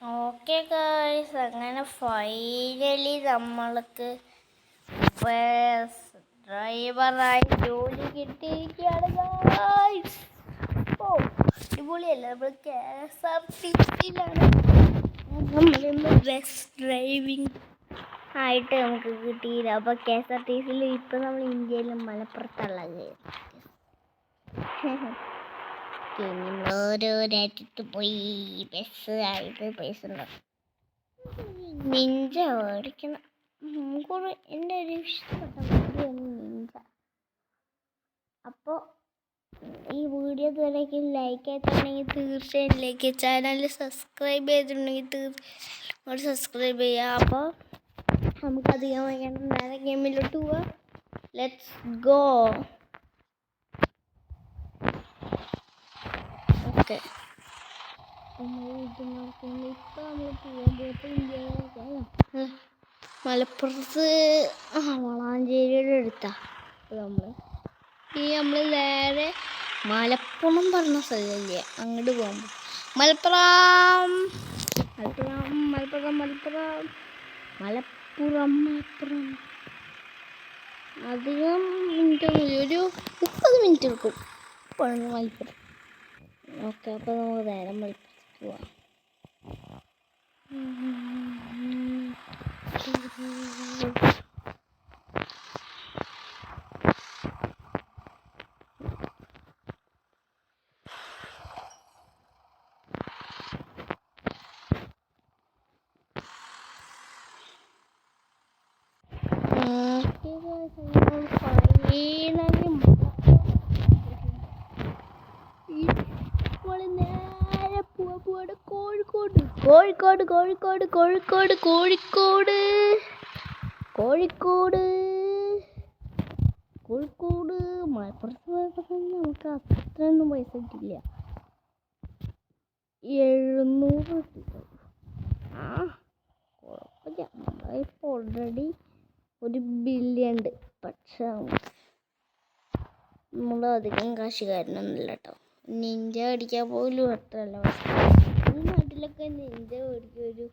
Okay guys, അങ്ങനെ finally നമ്മൾക്ക് bus ഡ്രൈവറായി ജോലി കിട്ടിയിരിക്കുകയാണ് ഗായ്സ്. ഓ അടിപൊളിയല്ല, നമ്മൾ KSRTC-യിലാണ് നമ്മളിന്ന് ബസ് ഡ്രൈവിംഗ് ആയിട്ട് നമുക്ക് കിട്ടിയില്ല. അപ്പോൾ KSRTC-യിൽ ഇപ്പം നമ്മൾ ഇന്ത്യയിലും മലപ്പുറത്തുള്ളത്. ഓരോ രാജ്യത്ത് പോയി ബസ് ആയിട്ട് പൈസ ഉണ്ടാക്കും. നിഞ്ച ഓടിക്കണം. എൻ്റെ ഒരു ഇഷ്ടപ്പെട്ട വീഡിയോയാണ് നിഞ്ച. അപ്പോൾ ഈ വീഡിയോ ഇതുവരേക്കും ലൈക്ക് ചെയ്തിട്ടുണ്ടെങ്കിൽ തീർച്ചയായും ലൈക്ക് ചെയ്യുക. ചാനൽ സബ്സ്ക്രൈബ് ചെയ്തിട്ടുണ്ടെങ്കിൽ തീർച്ചയായും സബ്സ്ക്രൈബ് ചെയ്യുക. അപ്പോൾ നമുക്കധികം വൈകാണ്ട് നേരെ ഗെയിമിലോട്ട് പോവാം. Let's go. ഓക്കെ, മലപ്പുറത്ത് വളാഞ്ചേരിയുടെ അടുത്താ. നമ്മൾ നേരെ മലപ്പുറം പറഞ്ഞ സ്ഥലമില്ലേ, അങ്ങോട്ട് പോകുമ്പോൾ മലപ്പുറം മലപ്പുറം മലപ്പുറം മലപ്പുറം മലപ്പുറം മലപ്പുറം അധികം മിനിറ്റ് ഒരു 30 മിനിറ്റ് എടുക്കും മലപ്പുറം. ഓക്കെ, അപ്പോൾ നമുക്ക് നേരെ മലപ്പുറത്തേക്ക് പോവാം. കോഴിക്കോട് കോഴിക്കോട് കോഴിക്കോട് കോഴിക്കോട് കോഴിക്കോട് കോഴിക്കോട് മലപ്പുറത്ത് പോയപ്പോൾ നമുക്ക് അത്രയൊന്നും പൈസ കിട്ടില്ല. 700 കിട്ടും. കുഴപ്പമില്ല, നമ്മളിപ്പോൾ ഓൾറെഡി 1 ബില്യൺ ഉണ്ട്. പക്ഷെ നമ്മൾ അധികം കാശുകാരനൊന്നുമില്ല കേട്ടോ. നിഞ്ച അടിക്കാൻ പോലും അത്രയല്ല. ഈ നാട്ടിലൊക്കെ നിഞ്ച മേടിക്കുക ഒരു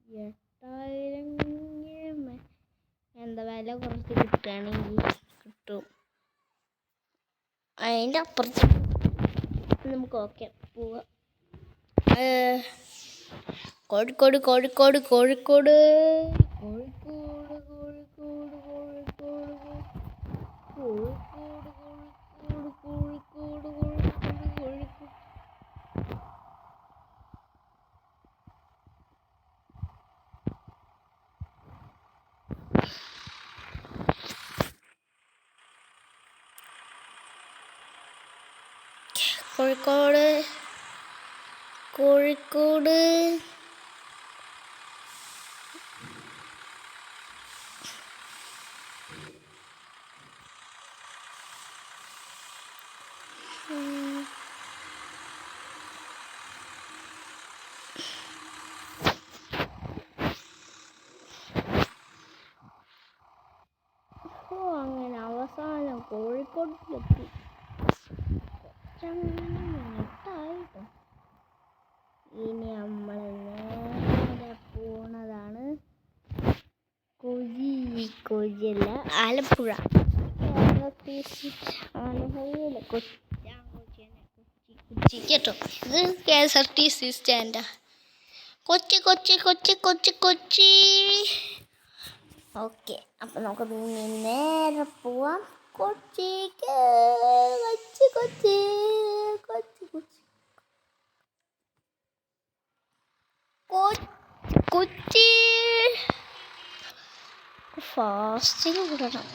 8000 എന്താ വില കുറച്ച് കിട്ടുകയാണെങ്കിൽ കിട്ടും. അതിൻ്റെ അപ്പുറത്ത് നമുക്ക് ഓക്കെ പോവാം. കോഴിക്കോട് കോഴിക്കോട് കോഴിക്കോട് കോഴിക്കോട് കോഴിക്കോട് കോഴിക്കോട് കോഴിക്കോട് കോഴിക്കോട് കോഴിക്കോട് കോഴിക്കോട് കോഴിക്കോട് അങ്ങനെ അവസാനം കോഴിക്കോട്ടിലെത്തി. ഇനി നമ്മൾ നേരെ പോണതാണ് കൊച്ചിയല്ല, ആലപ്പുഴ. കൊച്ചി കേട്ടോ, ഇത് KSRTC സ്റ്റാൻഡാ. കൊച്ചി കൊച്ചി കൊച്ചി കൊച്ചി കൊച്ചി. ഓക്കെ, അപ്പം നമുക്ക് നേരെ പോവാം കൊച്ചിക്ക്. കൊച്ചി കൊച്ചി കൊച്ചി കൊച്ചി കൊച്ചി. ഫാസ്റ്റിന് കൂടണം,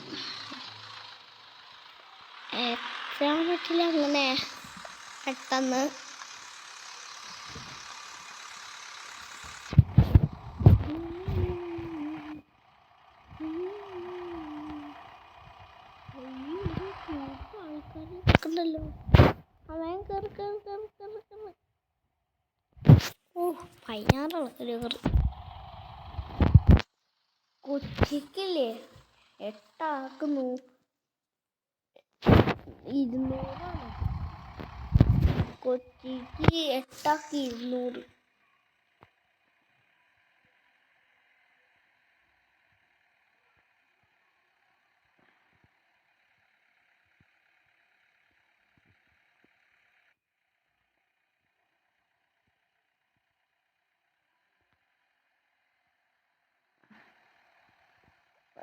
എത്താൻ പറ്റില്ല അങ്ങനെ പെട്ടെന്ന്. ആൾക്കാരുണ്ടല്ലോ, അവൻ കയറി കയറി കയറി കയറി കയറി. 16 ആൾക്കാർ കയറി. കൊച്ചിക്കില്ലേ 8 ആൾക്ക് 200. കൊച്ചിക്ക് 8 ആൾക്ക് 200.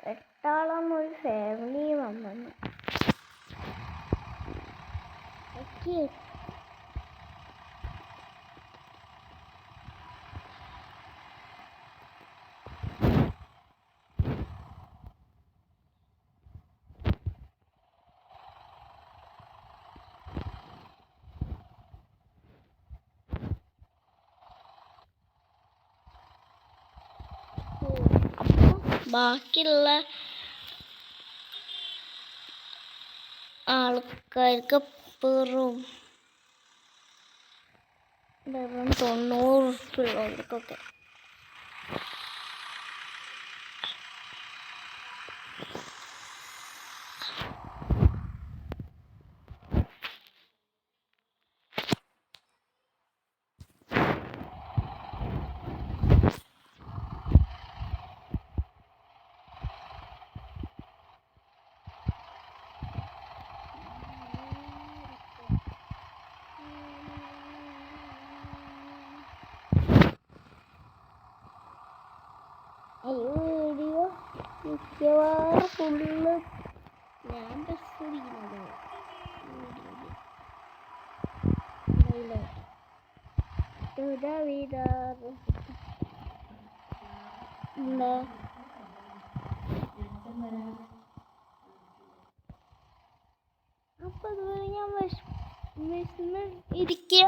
8 ഫാമിലി വന്നു. ബാക്കിയുള്ള ആൾക്കാർക്ക് വെറും 90 ഉള്ളവർക്കൊക്കെ വീഡിയോ മിക്കവാറും ഫുള്ള് ഞാൻ ബസ് ഓടിക്കുന്നത് അപ്പൊ അതുപോലെ ഞാൻ വിശന്ന് ഇരിക്കുക.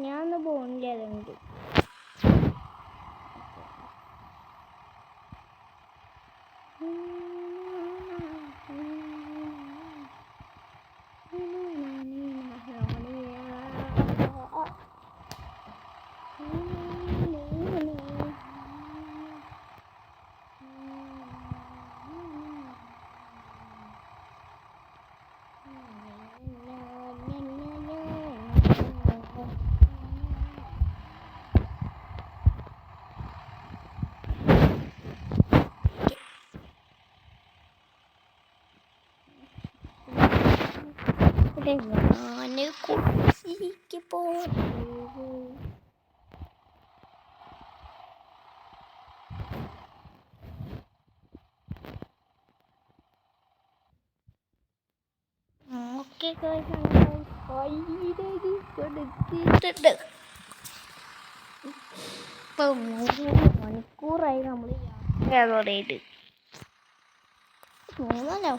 ഞാൻ പോണില്ല അതുകൊണ്ട് ഞാന് കുറിച്ചിക്ക് പോകും. ഓക്കെ കൊടുത്തിട്ടുണ്ട്. ഇപ്പൊ 3 മണിക്കൂറായി നമ്മൾ യാത്ര തുടങ്ങിയിട്ട്. 3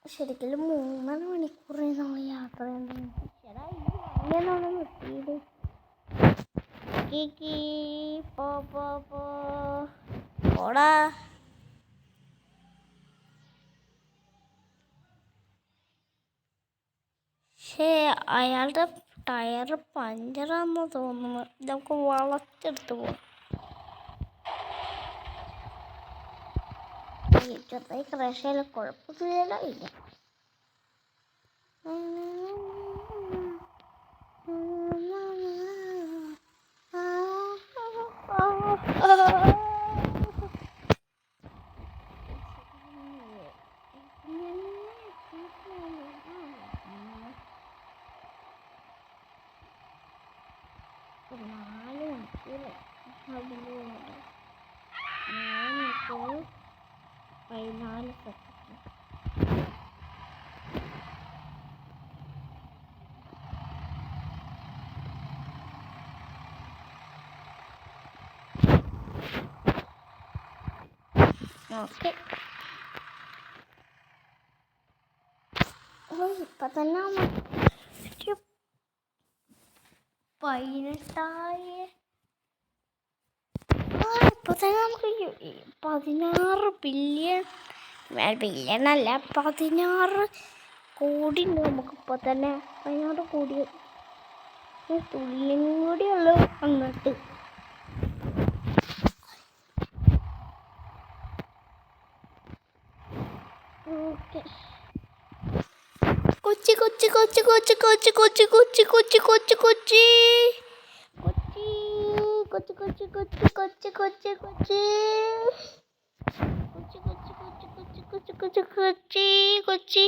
ശരിക്കും 3 മണിക്കൂറായി നമ്മൾ യാത്ര ചെയ്യുന്നത്. നിർത്തിയത് പോടാ. പക്ഷേ അയാളുടെ ടയർ പഞ്ചറാന്ന് തോന്നുന്നു. നമുക്ക് വളച്ചെടുത്ത് പോവാം. ചെറുതായി ക്രാഷായാലും കുഴപ്പമില്ലല്ലോ. ഇല്ല ഓക്കെ. ഇപ്പൊ തന്നെ 18 ഇപ്പൊ തന്നെ നമുക്ക് 16 ബില്യണല്ല 16 കോടി ഉണ്ട് നമുക്ക് ഇപ്പൊ തന്നെ. 16 കോടി തുള്ളിയും കൂടിയുള്ളു അങ്ങോട്ട്. ഓക്കെ. കൊച്ചി കൊച്ചി കൊച്ചി കൊച്ചി കൊച്ചി കൊച്ചി കൊച്ചി കൊച്ചി കൊച്ചി കൊച്ചി കൊച്ചി കൊച്ചി കൊച്ചി കൊച്ചി കൊച്ചി കൊച്ചി കൊച്ചി കൊച്ചി കൊച്ചി കൊച്ചി കൊച്ചി കൊച്ചി കൊച്ചി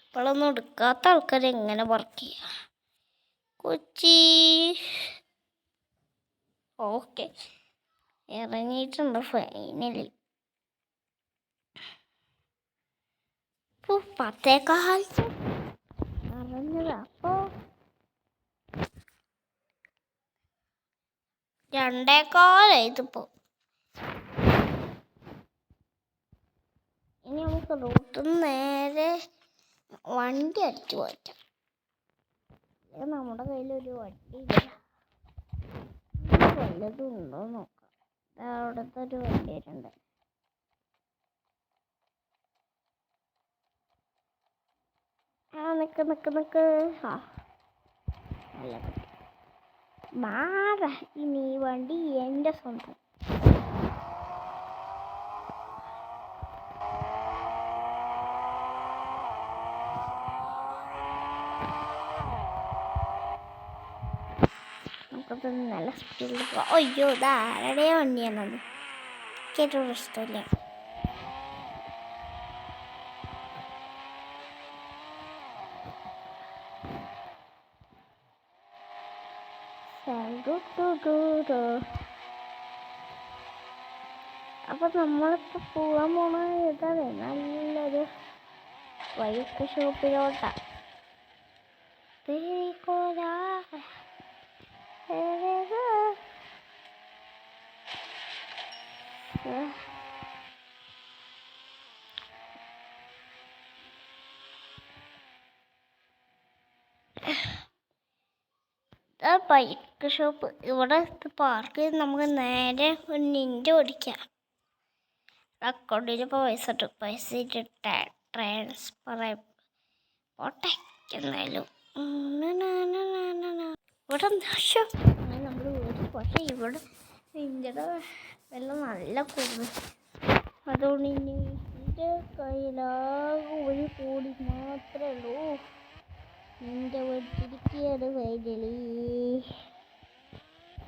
ഇപ്പോഴൊന്നും എടുക്കാത്ത ആൾക്കാർ എങ്ങനെ വർക്ക് ചെയ്യുക? കൊച്ചി ഓക്കെ ഇറങ്ങിയിട്ടുണ്ട് ഫൈനലി. 10:15 അറിഞ്ഞത്. അപ്പോൾ 2:15 ഇതിപ്പോൾ. ഇനി നമുക്ക് റൂട്ടിൽ നിന്ന് നേരെ വണ്ടി അടിച്ചു പോറ്റാം. നമ്മുടെ കയ്യിലൊരു വണ്ടിയില്ല. വല്ലതും ഉണ്ടോ നോക്കാം. അവിടുത്തെ ഒരു വണ്ടി വരുന്നുണ്ട്. നിക്ക് ആ നല്ല വണ്ടി മാറ. ഇനി ഈ വണ്ടി എൻ്റെ സ്വന്തം. നമുക്കത് നല്ല സ്പീഡിൽ പോവാം. അയ്യോ ഇതാരുടെ വണ്ടിയാണത്? എനിക്കേറ്റവും ഇഷ്ടമില്ല. അപ്പൊ നമ്മളിപ്പോ പോകാൻ പോണ ഇതാണ് നല്ലൊരു ബൈക്ക് ഷോപ്പിലോട്ടാ. ബൈക്ക് ഷോപ്പ് ഇവിടെ പാർക്ക് ചെയ്ത് നമുക്ക് നേരെ ഒരു നിൻ്റെ ഓടിക്കാം. അക്കൗണ്ടിൽ പൈസ ഇട്ട് ട്രാൻസ്ഫർ പോട്ടെ. എന്നാലും ഇവിടെ നമ്മൾ ഓടി. പക്ഷെ ഇവിടെ നിൻ്റെ വെള്ളം നല്ല കൂടുതൽ. അതുകൊണ്ട് ഇനി എൻ്റെ കയ്യിലാകെ 1 കോടി മാത്രമേ ഉള്ളൂ. നിൻ്റെ വീട്ടിരിക്കുകയാണ് ഫൈനലി.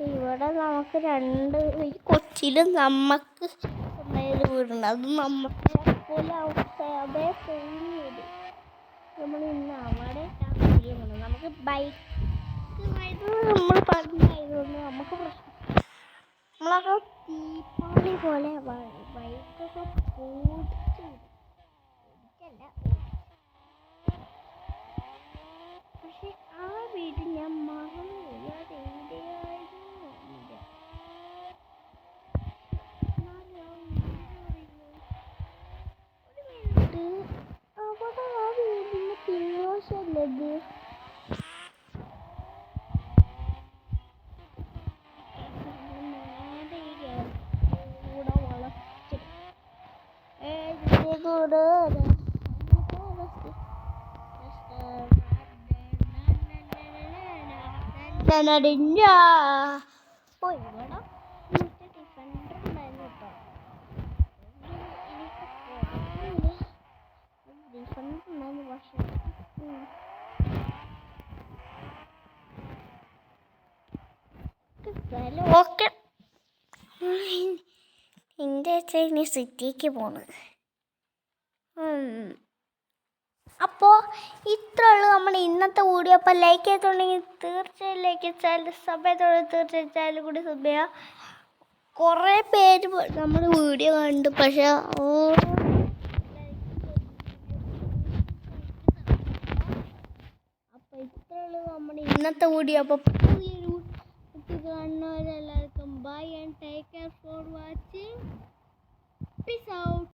ഇവിടെ നമുക്ക് 2 ഈ കൊച്ചിയിലും നമുക്ക് സ്വന്തമായൊരു വീടുണ്ട്. അത് നമുക്ക് പോലെ അതേ സെയിം വീട്. നമ്മൾ ഇന്ന് അവിടെ നമുക്ക് ബൈക്ക് നമ്മൾ പറഞ്ഞായതുകൊണ്ട് നമുക്ക് പ്രശ്നം. നമ്മളൊക്കെ തീപ്പാളി പോലെ ബൈക്കൊക്കെ ഓടിച്ചു. പക്ഷെ ആ വീട് ഞാൻ മറന്നു. അവിടെ ആ വീടിന്റെ പിൻവശല്ലത്. കൂടെ വളച്ച് കൂടെ ഇവിടെ മറ്റേ ഡിഫൻഡർ ഉണ്ടായിരുന്നു കേട്ടോ. ഡിഫൻഡർ ഉണ്ടായിരുന്നു. പക്ഷെ ഓക്കെ എൻ്റെ ഇനി സിറ്റിക്ക് പോണ്. അപ്പോൾ ഇത്രേ ഉള്ളൂ നമ്മുടെ ഇന്നത്തെ വീഡിയോ. അപ്പോൾ ലൈക്ക് ചെയ്തിട്ടുണ്ടെങ്കിൽ തീർച്ചയായും ലൈക്ക് ചെയ്താൽ, സബ് ചെയ്തോളൂ തീർച്ചയായും ചാനൽ കൂടി സബ് ചെയ്യുക. കുറേ പേര് നമ്മുടെ വീഡിയോ കണ്ടു. പക്ഷേ അപ്പോൾ ഇത്രേ ഉള്ളൂ നമ്മുടെ ഇന്നത്തെ വീഡിയോ. അപ്പോൾ പുതിയൊരു കാണുന്നവരെല്ലാവർക്കും bye and take care for watching. Peace out.